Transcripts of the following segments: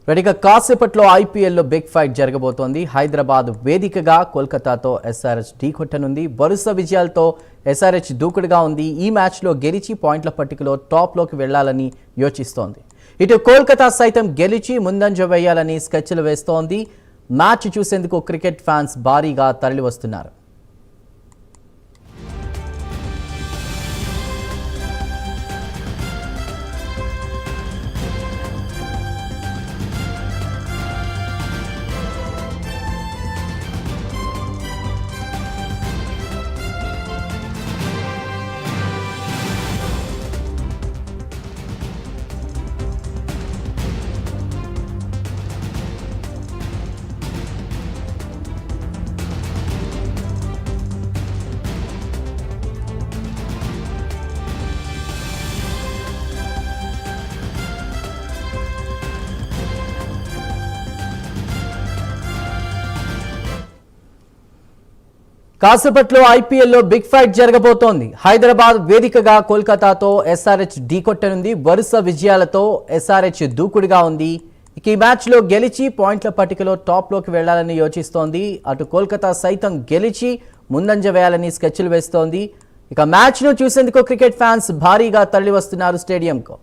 రెడీగా కాసేపట్లో ఐపీఎల్లో బిగ్ ఫైట్ జరగబోతోంది. హైదరాబాద్ వేదికగా కోల్కతాతో ఎస్ఆర్హెచ్ ఢీకొట్టనుంది. వరుస విజయాలతో ఎస్ఆర్హెచ్ దూకుడుగా ఉంది. ఈ మ్యాచ్లో గెలిచి పాయింట్ల పట్టికలో టాప్లోకి వెళ్లాలని యోచిస్తోంది. ఇటు కోల్కతా సైతం గెలిచి ముందంజ వేయాలని స్కెచ్లు వేస్తోంది. మ్యాచ్ చూసేందుకు క్రికెట్ ఫ్యాన్స్ భారీగా తరలివస్తున్నారు. కాసేపట్లో ఐపీఎల్లో బిగ్ ఫైట్ జరగబోతోంది. హైదరాబాద్ వేదికగా కోల్కతాతో ఎస్ఆర్హెచ్ ఢీకొట్టనుంది. వరుస విజయాలతో ఎస్ఆర్హెచ్ దూకుడుగా ఉంది. ఇక ఈ మ్యాచ్లో గెలిచి పాయింట్ల పట్టికలో టాప్లోకి వెళ్లాలని యోచిస్తోంది. అటు కోల్కతా సైతం గెలిచి ముందంజ వేయాలని స్కెచ్లు వేస్తోంది. ఇక మ్యాచ్ను చూసేందుకు క్రికెట్ ఫ్యాన్స్ భారీగా తరలి వస్తున్నారు స్టేడియంకు.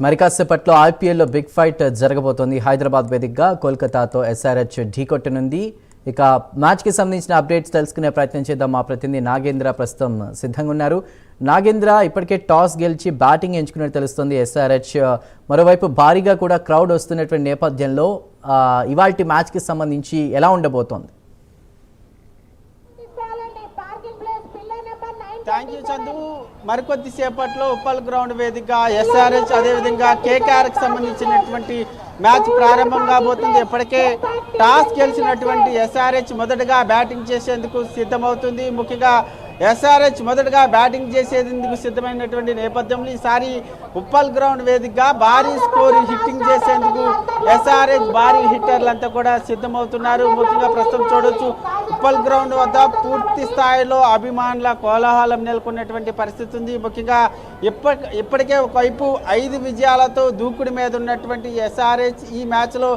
మరి కాసేపట్లో ఐపీఎల్లో బిగ్ ఫైట్ జరగబోతోంది. హైదరాబాద్ వేదికగా కోల్కతాతో ఎస్ఆర్హెచ్ ఢీకొట్టనుంది. ఇక మ్యాచ్కి సంబంధించిన అప్డేట్స్ తెలుసుకునే ప్రయత్నం చేద్దాం. మా ప్రతినిధి నాగేంద్ర ప్రస్తుతం సిద్ధంగా ఉన్నారు. నాగేంద్ర, ఇప్పటికే టాస్ గెలిచి బ్యాటింగ్ ఎంచుకున్నట్టు తెలుస్తుంది ఎస్ఆర్హెచ్. మరోవైపు భారీగా కూడా క్రౌడ్ వస్తున్నటువంటి నేపథ్యంలో ఇవాల్టి మ్యాచ్కి సంబంధించి ఎలా ఉండబోతోంది? Thank you Chandu. మరికొద్ది సేపట్లో ఉప్పల్ గ్రౌండ్ వేదికగా ఎస్ఆర్హెచ్ అదేవిధంగా కేకేఆర్కి సంబంధించినటువంటి మ్యాచ్ ప్రారంభం కాబోతుంది. ఇప్పటికే టాస్ గెలిచినటువంటి ఎస్ఆర్హెచ్ మొదటగా బ్యాటింగ్ చేసేందుకు సిద్ధమవుతుంది. ముఖ్యంగా ఎస్ఆర్హెచ్ మొదటగా బ్యాటింగ్ చేసేందుకు సిద్ధమైనటువంటి నేపథ్యంలో ఈసారి ఉప్పల్ గ్రౌండ్ వేదికగా భారీ స్కోర్ హిట్టింగ్ చేసేందుకు ఎస్ఆర్హెచ్ భారీ హిట్టర్లంతా కూడా సిద్ధమవుతున్నారు. ముఖ్యంగా ప్రస్తుతం చూడొచ్చు, ఉప్పల్ గ్రౌండ్ వద్ద పూర్తి స్థాయిలో అభిమానుల కోలాహలం నెలకొన్నటువంటి పరిస్థితి ఉంది. ముఖ్యంగా ఇప్పటికే ఒకవైపు 5 విజయాలతో దూకుడు మీద ఉన్నటువంటి ఎస్ఆర్హెచ్ ఈ మ్యాచ్లో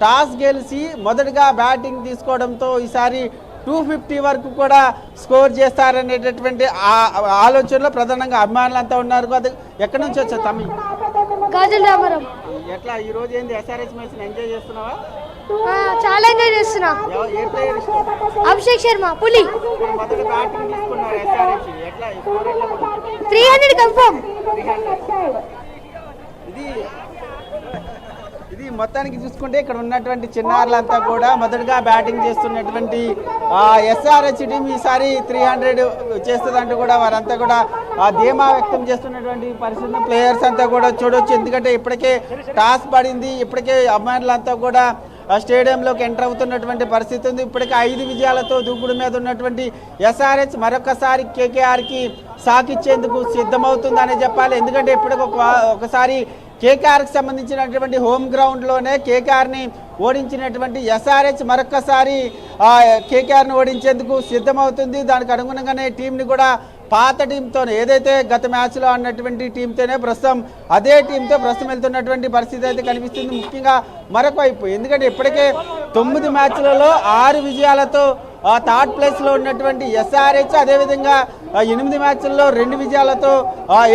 టాస్ గెలిచి మొదటగా బ్యాటింగ్ తీసుకోవడంతో ఈసారి 250 వరకు కూడా స్కోర్ చేస్తారనేటటువంటి ఆలోచనలో ప్రధానంగా అభిమానులంతా ఉన్నారు. ఎక్కడి నుంచి వచ్చా తమ్మి? ఎట్లా ఈ రోజు ఏంది ఎస్ఆర్హెచ్ మ్యాచ్ ఎంజాయ్ చేస్తున్నావా? చాలా ఎంజాయ్ చేస్తున్నా. ఏ ప్లేయర్ ఇష్టం? అభిషేక్ శర్మ, పులి. మొదట బ్యాటింగ్ తీసుకున్నారు ఎస్ఆర్హెచ్, ఎట్లా 300 కన్ఫర్మ్. ఇది మొత్తానికి చూసుకుంటే ఇక్కడ ఉన్నటువంటి చిన్నారులంతా కూడా మొదటగా బ్యాటింగ్ చేస్తున్నటువంటి ఎస్ఆర్హెచ్ టీం ఈసారి 300 చేస్తుందంటూ కూడా వారంతా కూడా ధీమా వ్యక్తం చేస్తున్నటువంటి పరిస్థితి ప్లేయర్స్ అంతా కూడా చూడొచ్చు. ఎందుకంటే ఇప్పటికే టాస్ పడింది, ఇప్పటికే అభిమానులంతా కూడా స్టేడియంలోకి ఎంటర్ అవుతున్నటువంటి పరిస్థితి ఉంది. ఇప్పటికే 5 విజయాలతో దూకుడు మీద ఉన్నటువంటి ఎస్ఆర్హెచ్ మరొకసారి కేకేఆర్కి సాకిచ్చేందుకు సిద్ధమవుతుందనే చెప్పాలి. ఎందుకంటే ఇప్పటికి ఒకసారి కేకేఆర్కి సంబంధించినటువంటి హోమ్ గ్రౌండ్లోనే కేకేఆర్ని ఓడించినటువంటి ఎస్ఆర్హెచ్ మరొక్కసారి కేకేఆర్ని ఓడించేందుకు సిద్ధమవుతుంది. దానికి అనుగుణంగానే టీంని కూడా పాత టీంతో ఏదైతే గత మ్యాచ్లో అన్నటువంటి టీంతోనే ప్రస్తుతం అదే టీంతో ప్రస్తుతం వెళ్తున్నటువంటి పరిస్థితి అయితే కనిపిస్తుంది. ముఖ్యంగా మరొక వైపు ఎందుకంటే ఇప్పటికే 9 మ్యాచ్లలో 6 విజయాలతో థర్డ్ ప్లేస్లో ఉన్నటువంటి ఎస్ఆర్హెచ్, అదేవిధంగా 8 మ్యాచ్ల్లో 2 విజయాలతో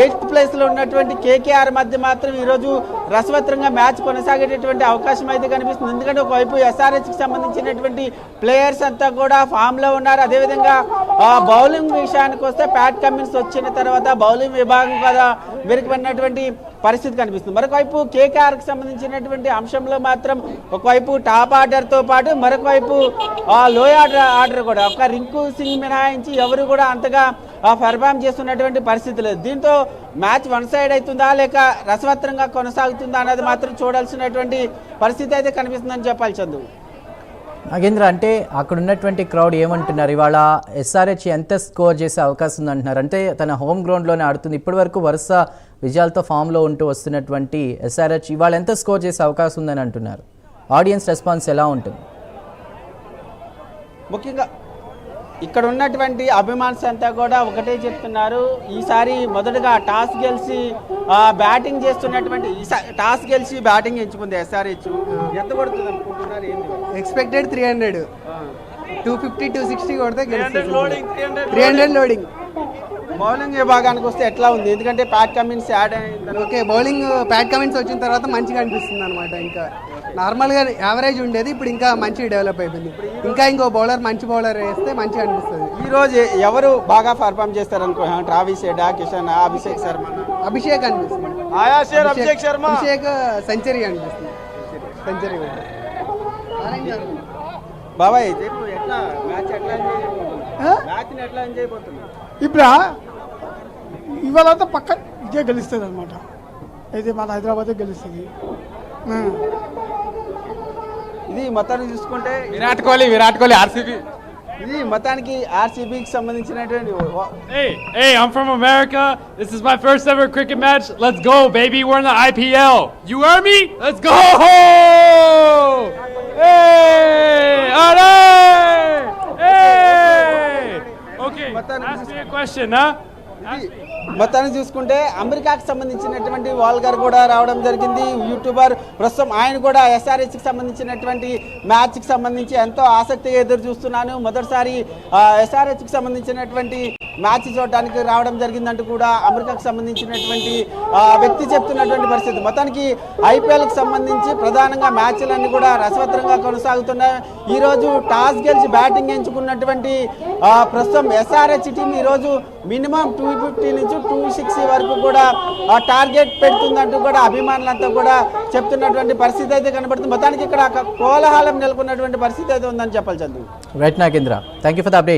8th ప్లేస్లో ఉన్నటువంటి కేకేఆర్ మధ్య మాత్రం ఈరోజు రసవత్రంగా మ్యాచ్ కొనసాగేటటువంటి అవకాశం అయితే కనిపిస్తుంది. ఎందుకంటే ఒకవైపు ఎస్ఆర్హెచ్కి సంబంధించినటువంటి ప్లేయర్స్ అంతా కూడా ఫామ్లో ఉన్నారు. అదేవిధంగా బౌలింగ్ విషయానికి వస్తే ప్యాట్ కమిన్స్ వచ్చిన తర్వాత బౌలింగ్ విభాగం కదా వెనుకబడినటువంటి పరిస్థితి కనిపిస్తుంది. మరొకవైపు కేకేఆర్కి సంబంధించినటువంటి అంశంలో మాత్రం ఒకవైపు టాప్ ఆర్డర్తో పాటు మరొక వైపు లోయర్ ఆర్డర్ కూడా ఒక రింకు సింగ్ మినహాయించి ఎవరు కూడా అంతగా పెర్ఫామ్ చేస్తున్నటువంటి పరిస్థితి లేదు. దీంతో మ్యాచ్ వన్ సైడ్ అవుతుందా లేక రసవత్రంగా కొనసాగుతుందా అన్నది మాత్రం చూడాల్సినటువంటి పరిస్థితి అయితే కనిపిస్తుందని చెప్పాలి చందు. నాగేంద్ర, అంటే అక్కడ ఉన్నటువంటి క్రౌడ్ ఏమంటున్నారు? ఇవాళ ఎస్ఆర్హెచ్ ఎంత స్కోర్ చేసే అవకాశం ఉంది అంటున్నారు? అంటే తన హోమ్ గ్రౌండ్లోనే ఆడుతుంది, ఇప్పటి వరకు వరుస విజయాలతో ఫామ్లో ఉంటూ వస్తున్నటువంటి ఎస్ఆర్హెచ్ ఇవాళ ఎంత స్కోర్ చేసే అవకాశం ఉందని అంటున్నారు? ఆడియన్స్ రెస్పాన్స్ ఎలా ఉంటుంది? ముఖ్యంగా ఇక్కడ ఉన్నటువంటి అభిమానులు అంతా కూడా ఒకటే చెప్తున్నారు, ఈసారి మొదటగా టాస్ గెలిచి బ్యాటింగ్ చేస్తున్నటువంటి టాస్ గెలిచి బ్యాటింగ్ ఎంచుకుంది ఎస్ఆర్హెచ్. ఎంత పడుతుంది అనుకుంటున్నారు? ఎక్స్పెక్టెడ్ 300, 250, 260 కొడితే 300 లోడింగ్. బౌలింగ్ విభాగానికి వస్తే ఎట్లా ఉంది? ఎందుకంటే ప్యాట్ కమిన్స్ యాడ్ అయింది. ఓకే, బౌలింగ్ ప్యాట్ కమిన్స్ వచ్చిన తర్వాత మంచిగా అనిపిస్తుంది అనమాట. ఇంకా నార్మల్గా యావరేజ్ ఉండేది, ఇప్పుడు ఇంకా మంచిగా డెవలప్ అయిపోయింది. ఇంకా ఇంకో బౌలర్ మంచి బౌలర్ వేస్తే మంచిగా అనిపిస్తుంది. ఈ రోజు ఎవరు బాగా పర్ఫామ్ చేస్తారు అనుకో? ట్రావిస్ హెడా, కిషన్, అభిషేక్ శర్మ? అభిషేక్ అనిపిస్తుంది. అభిషేక్ సెంచరీ అనిపిస్తుంది. సెంచరీ బాబాయ్ చెప్పు, ఎట్లా మ్యాచ్ ఎట్లా ఎంజాయ్ అయిపోతుంది? ఇప్పుడు ఇవాళ పక్క ఇదే గెలుస్తుంది అనమాట. అయితే మన హైదరాబాదే గెలుస్తుంది. ఇది మొత్తానికి చూసుకుంటే విరాట్ కోహ్లీ ఆర్సీబీ. ఇది మొత్తానికి ఆర్సీబీకి సంబంధించినటువంటి Hey, I'm from America. This is my first ever cricket match. Let's go, baby. We're in the IPL. You heard me? Let's go! Hey! Alright! Hey! Okay, ask me a question, huh? మొత్తాన్ని చూసుకుంటే అమెరికాకి సంబంధించినటువంటి vulgar కూడా రావడం జరిగింది, YouTuber. ప్రస్తుతం ఆయన కూడా ఎస్ఆర్హెచ్కి సంబంధించినటువంటి మ్యాచ్కి సంబంధించి ఎంతో ఆసక్తిగా ఎదురు చూస్తున్నాను, మొదటిసారి ఎస్ఆర్హెచ్కి సంబంధించినటువంటి మ్యాచ్ చూడడానికి రావడం జరిగిందంటూ కూడా అమెరికాకు సంబంధించినటువంటి వ్యక్తి చెప్తున్నటువంటి పరిస్థితి. మొత్తానికి ఐపీఎల్కి సంబంధించి ప్రధానంగా మ్యాచ్లన్నీ కూడా రసవత్రంగా కొనసాగుతున్నాయి. ఈరోజు టాస్ గెలిచి బ్యాటింగ్ ఎంచుకున్నటువంటి ప్రస్తుతం ఎస్ఆర్హెచ్ టీం ఈరోజు మినిమం 250 నుంచి 260 వరకు కూడా టార్గెట్ పెడుతుందంటూ కూడా అభిమానులంతా కూడా చెప్తున్నటువంటి పరిస్థితి అయితే కనబడుతుంది. మొత్తానికి ఇక్కడ కోలాహలం నెలకొన్నటువంటి పరిస్థితి అయితే ఉందని చెప్పాలి Chandru. Right Nagendra, thank you for the update.